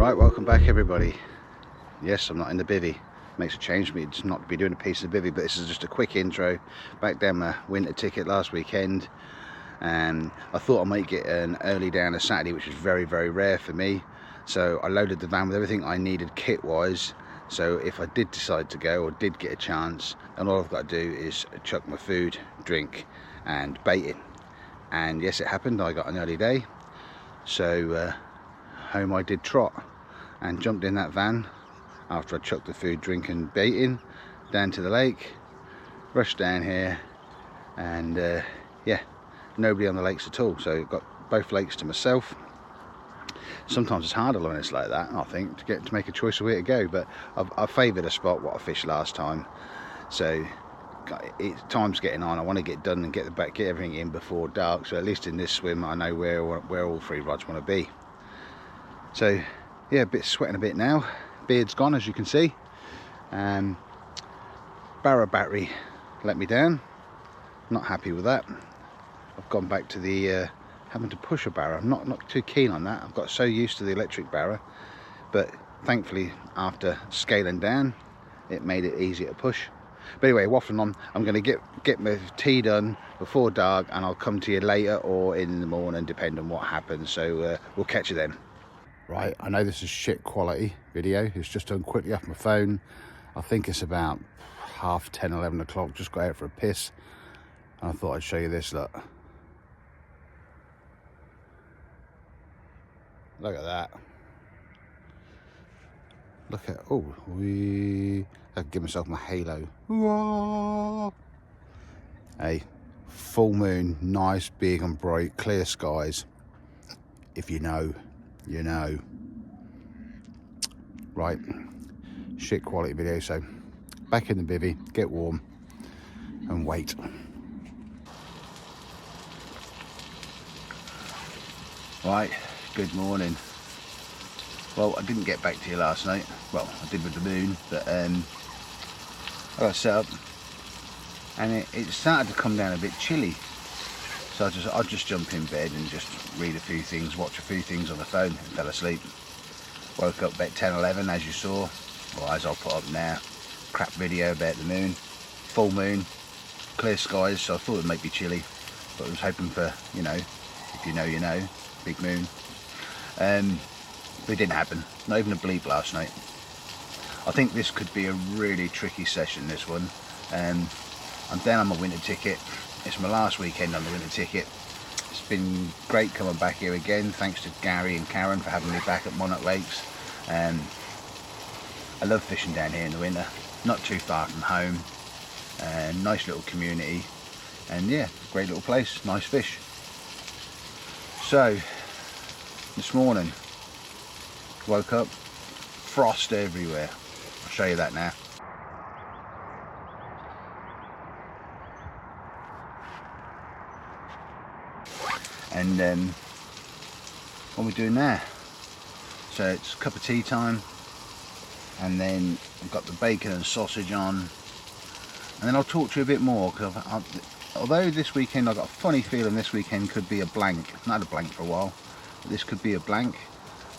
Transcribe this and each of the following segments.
Right, welcome back everybody. Yes, I'm not in the bivvy. Makes a change for me to not be doing a piece of bivvy, but this is just a quick intro. Back down my winter ticket last weekend, and I thought I might get an early day on a Saturday, which is very, very rare for me. So I loaded the van with everything I needed kit-wise. So if I did decide to go or did get a chance, then all I've got to do is chuck my food, drink, and bait in. And yes, it happened. I got an early day. So home I did trot and jumped in that van after I chucked the food, drink and bait in, down to the lake, rushed down here, and yeah, nobody on the lakes at all. So got both lakes to myself. Sometimes it's harder when it's like that, I think, to make a choice of where to go, but I favoured a spot what I fished last time. So time's getting on. I want to get done and get everything in before dark, so at least in this swim I know where all three rods want to be. So yeah, a bit sweating a bit now. Beard's gone, as you can see. Barrow battery let me down. Not happy with that. I've gone back to the having to push a barrow. I'm not too keen on that. I've got so used to the electric barrow, but thankfully after scaling down it made it easier to push. But anyway, waffling on, I'm going to get my tea done before dark, and I'll come to you later or in the morning, depending on what happens. So we'll catch you then. Right, I know this is shit quality video. It's just done quickly off my phone. I think it's about 10:30, 11 o'clock. Just got out for a piss, and I thought I'd show you this. Look at that. Look at, oh, I could give myself my halo. Whoa. Hey, full moon, nice, big and bright, clear skies. If you know, you know. Right, shit quality video, so back in the bivvy, get warm and wait. Right, good morning. Well, I didn't get back to you last night. Well, I did with the moon, but I got set up and it started to come down a bit chilly. So I'll just jump in bed and just read a few things, watch a few things on the phone, and fell asleep. Woke up about 10, 11, as you saw, or as I'll put up now. Crap video about the moon, full moon, clear skies, so I thought it might be chilly, but I was hoping for, you know, if you know, you know, big moon. But it didn't happen, not even a bleep last night. I think this could be a really tricky session, this one. I'm down on my winter ticket. It's my last weekend on the winter ticket. It's been great coming back here again, thanks to Gary and Karen for having me back at Monarch Lakes. I love fishing down here in the winter, not too far from home. Nice little community, and yeah, great little place, nice fish. So, this morning, woke up, frost everywhere. I'll show you that now. And what are we doing now? So it's a cup of tea time, and then I've got the bacon and sausage on, and then I'll talk to you a bit more, because although this weekend I've got a funny feeling this weekend could be a blank. It's not a blank for a while, but this could be a blank.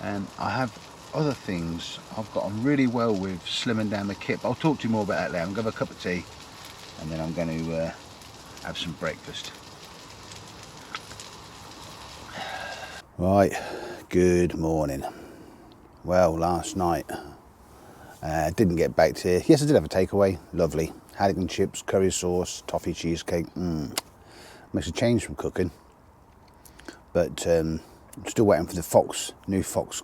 I have other things. I've got on really well with slimming down the kit, but I'll talk to you more about that later. I'm going to have a cup of tea, and then I'm going to have some breakfast. Right, good morning. Well, last night didn't get back to you. Yes, I did have a takeaway. Lovely. Haddock and chips, curry sauce, toffee cheesecake. Makes a change from cooking. But I'm still waiting for the new Fox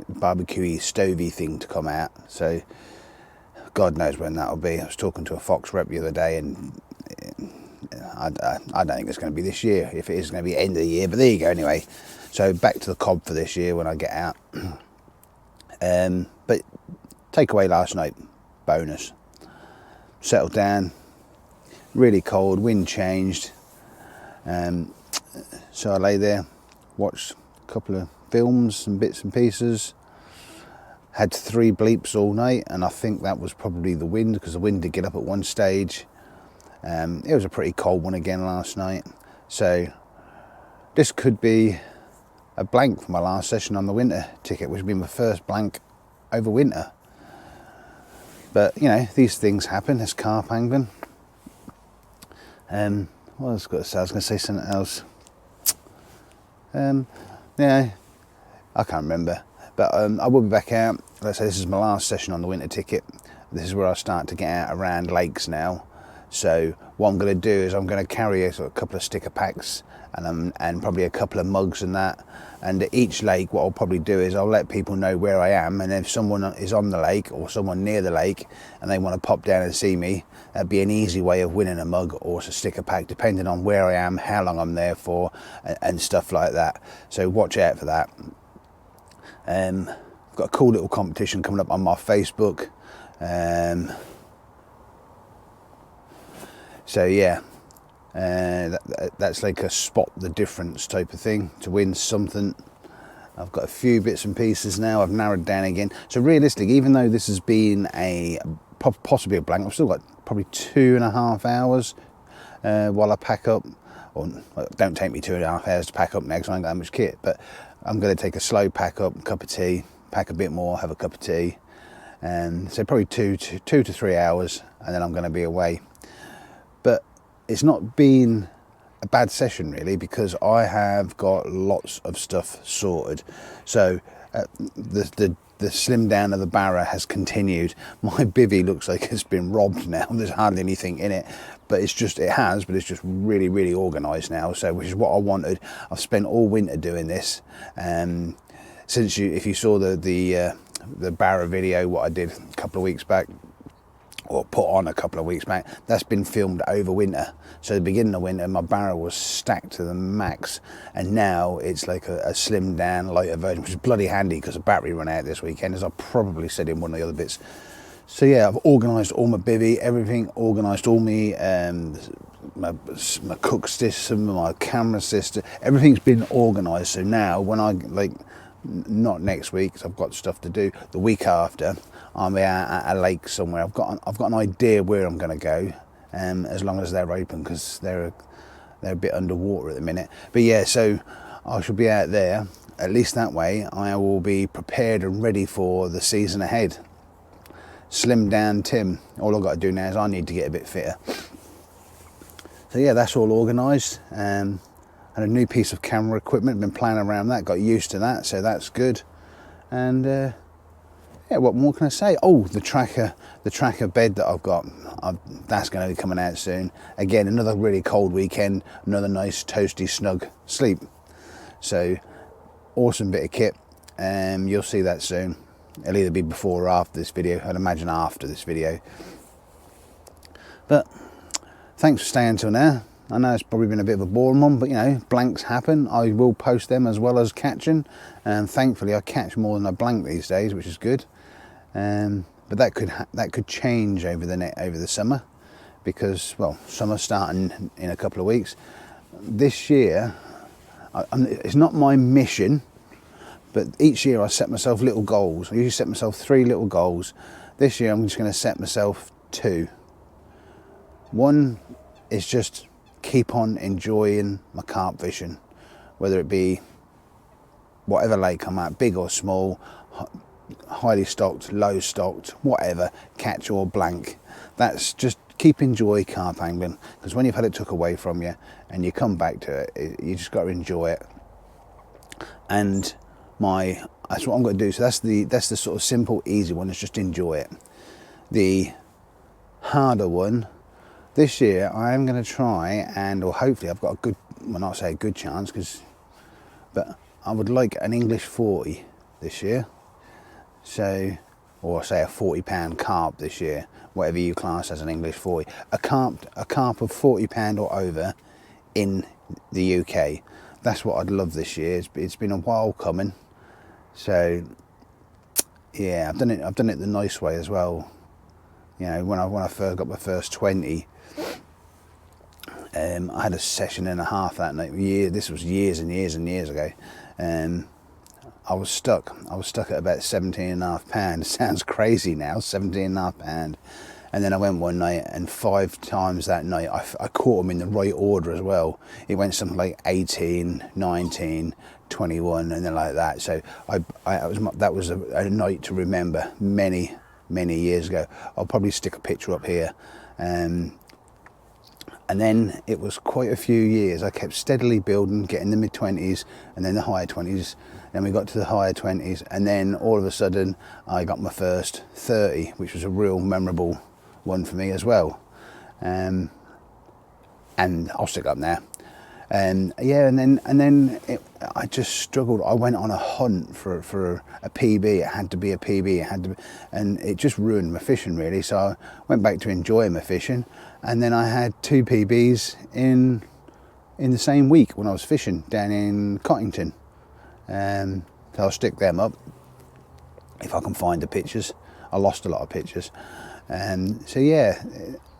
barbecue stovey thing to come out. So God knows when that'll be. I was talking to a Fox rep the other day, and I don't think it's going to be this year. If it is, it's going to be end of the year. But there you go anyway. So back to the cob for this year when I get out. But takeaway last night, bonus. Settled down, really cold, wind changed. So I lay there, watched a couple of films and bits and pieces. Had 3 bleeps all night, and I think that was probably the wind, because the wind did get up at one stage. It was a pretty cold one again last night. So this could be a blank for my last session on the winter ticket, which would be my first blank over winter. But you know, these things happen. It's carp angling. What else got to say? I was going to say something else. Yeah, I can't remember. But I will be back out. Let's say this is my last session on the winter ticket. This is where I start to get out around lakes now. So what I'm going to do is I'm going to carry a couple of sticker packs and probably a couple of mugs and that. And at each lake, what I'll probably do is I'll let people know where I am. And if someone is on the lake or someone near the lake and they want to pop down and see me, that'd be an easy way of winning a mug or a sticker pack, depending on where I am, how long I'm there for, and stuff like that. So watch out for that. I've got a cool little competition coming up on my Facebook. So yeah, that's like a spot the difference type of thing to win something. I've got a few bits and pieces now. I've narrowed down again. So realistically, even though this has been possibly a blank, I've still got probably 2.5 hours while I pack up. Or don't take me 2.5 hours to pack up next. I ain't got that much kit, but I'm going to take a slow pack up, cup of tea, pack a bit more, have a cup of tea, and so probably 2 to 3 hours, and then I'm going to be away. But it's not been a bad session really, because I have got lots of stuff sorted. So the slim down of the barrow has continued. My bivvy looks like it's been robbed now. There's hardly anything in it, but it's just really, really organised now. So which is what I wanted. I've spent all winter doing this. Since if you saw the barrow video, what I did a couple of weeks back, or put on a couple of weeks back, that's been filmed over winter. So at the beginning of winter, my barrow was stacked to the max, and now it's like a slimmed down, lighter version, which is bloody handy because the battery ran out this weekend, as I probably said in one of the other bits. So yeah, I've organised all my bivvy, everything, organised all my cook system, my camera system, everything's been organised. So now when I, not next week, because I've got stuff to do, the week after, I'll be out at a lake somewhere. I've got an idea where I'm going to go, as long as they're open, because they're a bit underwater at the minute. But yeah, so I shall be out there. At least that way, I will be prepared and ready for the season ahead. Slim down Tim. All I've got to do now is I need to get a bit fitter. So yeah, that's all organised. And a new piece of camera equipment. Been playing around that. Got used to that, so that's good. And yeah, what more can I say? Oh, the tracker bed that I've got, that's going to be coming out soon. Again, another really cold weekend, another nice toasty snug sleep. So awesome bit of kit. You'll see that soon. It'll either be before or after this video. I'd imagine after this video. But thanks for staying till now. I know it's probably been a bit of a boring one, but you know, blanks happen. I will post them as well as catching, and thankfully I catch more than I blank these days, which is good. But that could change over the summer, because well, summer's starting in a couple of weeks. This year, it's not my mission, but each year I set myself little goals. I usually set myself 3 little goals. This year I'm just going to set myself 2. One is just keep on enjoying my carp fishing, whether it be whatever lake I'm at, big or small, highly stocked, low stocked, whatever, catch or blank. That's just keep enjoy carp angling, because when you've had it took away from you and you come back to it, you just got to enjoy it. And that's what I'm going to do. So that's the sort of simple, easy one, is just enjoy it. The harder one, this year I am going to try, or hopefully I've got a good, well, not say a good chance, but I would like an English 40 this year. So, or say a £40 carp this year, whatever you class as an English 40. A carp of £40 or over in the UK. That's what I'd love this year. It's been a while coming. So yeah, I've done it the nice way as well. You know, when I first got my first 20, I had a session and a half that night. This was years and years and years ago. I was stuck at about £17.5. Sounds crazy now, £17.5. And then I went one night, and 5 times that night I caught them in the right order as well. It went something like 18, 19, 21, and then like that. So that was a night to remember many years ago. I'll probably stick a picture up here. And then it was quite a few years. I kept steadily building, getting the mid-20s and then the higher 20s. Then we got to the higher 20s, and then all of a sudden I got my first 30, which was a real memorable one for me as well. And I'll stick up there. Yeah, and then I just struggled. I went on a hunt for a PB. It had to be a PB. And it just ruined my fishing really. So I went back to enjoying my fishing, and then I had 2 PBs in the same week when I was fishing down in Cottington. So I'll stick them up if I can find the pictures. I lost a lot of pictures. So yeah.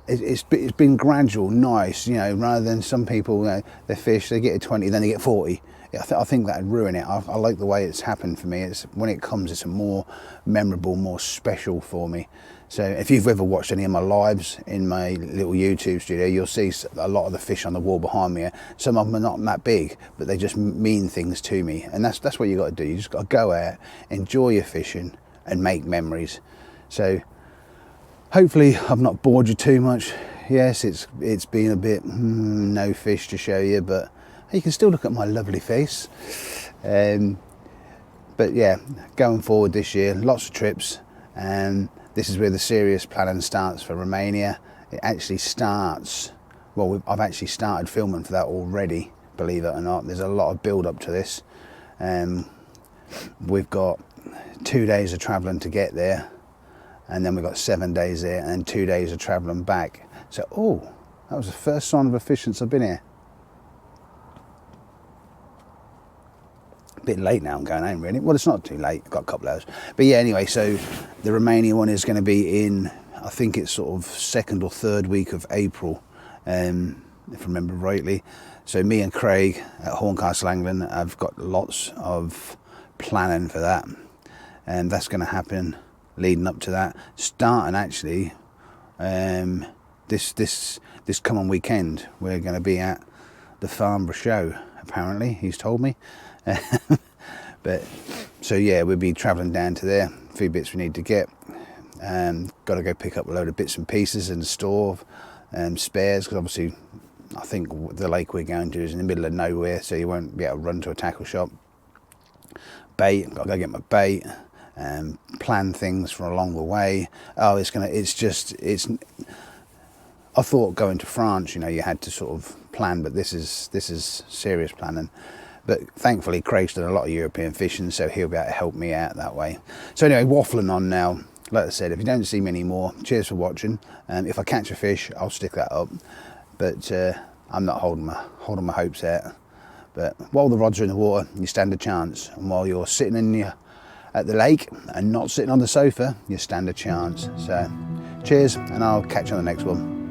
It's been gradual, nice, you know, rather than some people, you know, they fish, they get a 20, then they get 40. I think that'd ruin it. I like the way it's happened for me. When it comes, it's a more memorable, more special for me. So if you've ever watched any of my lives in my little YouTube studio, you'll see a lot of the fish on the wall behind me. Some of them are not that big, but they just mean things to me. And that's what you got to do. You just got to go out, enjoy your fishing, and make memories. So hopefully I've not bored you too much. Yes, it's been a bit no fish to show you, but you can still look at my lovely face. But yeah, going forward this year, lots of trips, and this is where the serious planning starts for Romania. It actually starts, well, I've actually started filming for that already, believe it or not. There's a lot of build up to this. We've got 2 days of travelling to get there, and then we've got 7 days there and 2 days of travelling back. So, oh, that was the first sign of a fish since I've been here. A bit late now, I'm going home really. Well, it's not too late, I've got a couple hours. But yeah, anyway, so the Romania one is going to be in, I think it's sort of 2nd or 3rd week of April, if I remember rightly. So me and Craig at Horncastle Angling have got lots of planning for that. And that's going to happen leading up to that, starting actually this coming weekend. We're going to be at the Farnborough show, apparently, he's told me. But so yeah, we'll be travelling down to there, a few bits we need to get, got to go pick up a load of bits and pieces and store spares, because obviously I think the lake we're going to is in the middle of nowhere, so you won't be able to run to a tackle shop. Bait, got to go get my bait. Plan things for along the way. I thought going to France, you know, you had to sort of plan, but this is serious planning. But thankfully Craig's done a lot of European fishing, so he'll be able to help me out that way. So anyway, waffling on now. Like I said, if you don't see me anymore, cheers for watching. If I catch a fish, I'll stick that up, but I'm not holding my hopes out. But while the rods are in the water, you stand a chance, and while you're sitting at the lake and not sitting on the sofa, you stand a chance. So cheers, and I'll catch you on the next one.